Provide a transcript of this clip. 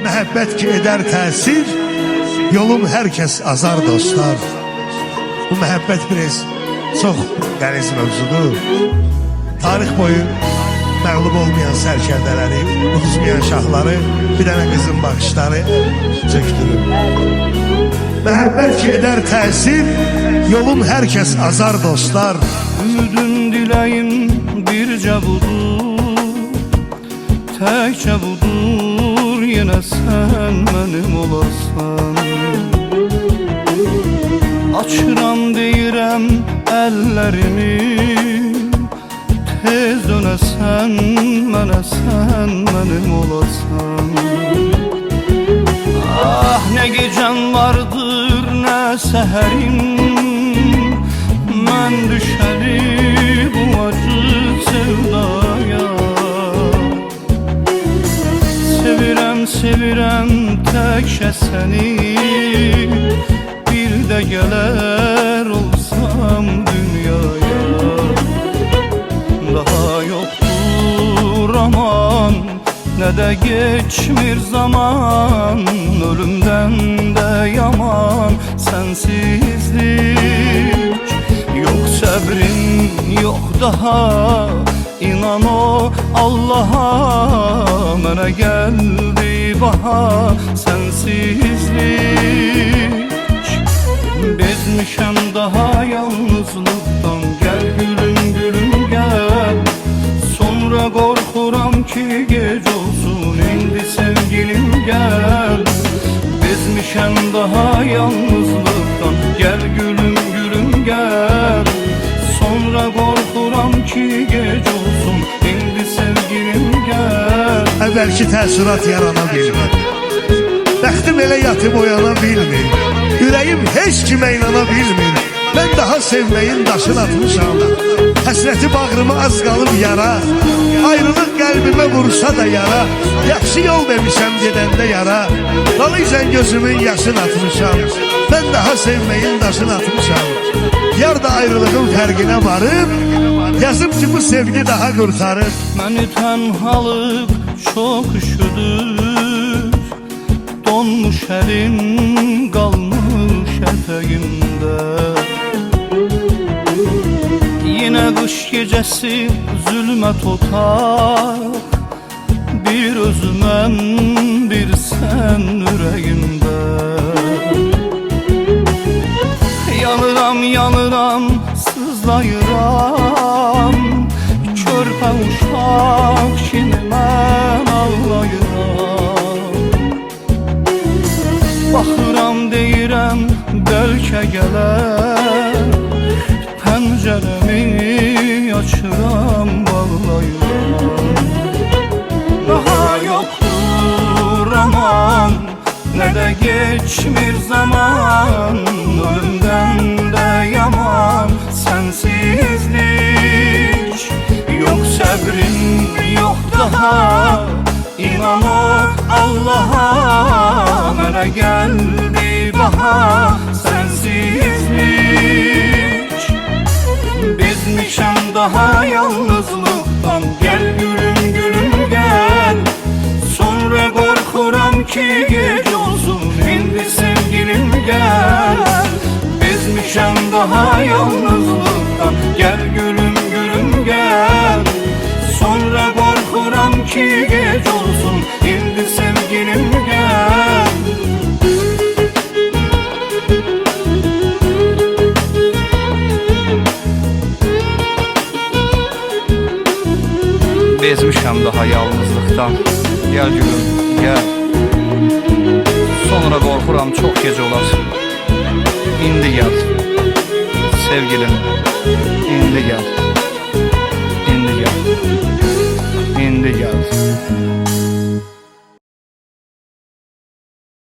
Məhəbbət ki edər təsir, yolum hər kəs azar dostlar. Bu məhəbbət biraz çox qəliz mövzudur. Tarix boyu məğlub olmayan sərkərdələri, uduzmayan şahları, bir dənə qızın baxışları çöktürür. Məhəbbət ki edər təsir, yolum hər kəs azar dostlar. Ümidim diləyim bircə budur, təkcə budur, yenə sən mənim olasan. Açıram deyirəm əllərimi, tez dönəsən mənə, sən mənim olasan. Ah, nə gecən vardır, nə səhərim, mən düşəli bu acı sevdaya. Sevirəm, sevirəm təkcə səni, bir də gələr olsam dünyaya. Daha yoxdur aman, nə də geçmir zaman, ölümdən də yaman sənsizlik. Yok səbrin, yok daha, inan o Allah'a, mənə gəldi baha sənsizlik. Bezmişəm daha yalnızlıqdan, gəl gülüm gülüm gəl. Sonra qorxuram ki gec olsun, indi sevgilim gəl. Bezmişəm daha yalnızlıqdan, gəl gülüm gülüm gəl. Sonra qorxuram ki gec olsun, indi sevgilim gəl. Əvvəlki təəssürat yarana bilmir, bəxtim elə yatıb oyana bilmir, ürəyim heç kimə inana bilmir. Mən daha sevməyin daşını atmışam, həsrəti bağrıma az qalıb yara. Ayrılıq qəlbimə vursa da yara, yaxşı yol demişəm gedəndə yara. Dalıysan gözümün yaşını atmışam, mən daha sevməyin daşını atmışam. Yar da ayrılığın fərqinə varıb, yazıb ki bu sevgi daha qurtarıb. Məni tənhalıq çox üşüdür, donmuş əlim qalmış ətəyimdə. Yine qış gecəsi zülmət otaq, bir özüməm, bir sən ürəyimdə. Yanıram, yanıram, sızlayıram, körpə uşaq kimi mən ağlayıram. Baxıram deyirəm bəlkə gələr, pəncərəmi açıram, bağlayıram. Daha yoxdur aman, nə də geçmir zaman, ölümdən də yaman sənsizlik. Yok səbrim, yok daha, inan o Allah'a, mənə gəldi baha sənsizlik. Bezmişəm daha yalnızlıqdan, gəl gülüm gülüm gəl. Sonra qorxuram ki gec olsun, indi sevgilim gəl. Bezmişəm daha yalnızlıqdan, gəl gülüm gülüm gəl. Sonra qorxuram ki gec olsun, indi sevgilim gəl. Bezmişəm daha yalnızlıqdan, gəl gülüm gəl. Sonra qorxuram çox gec olar, indi gəl sevgilim,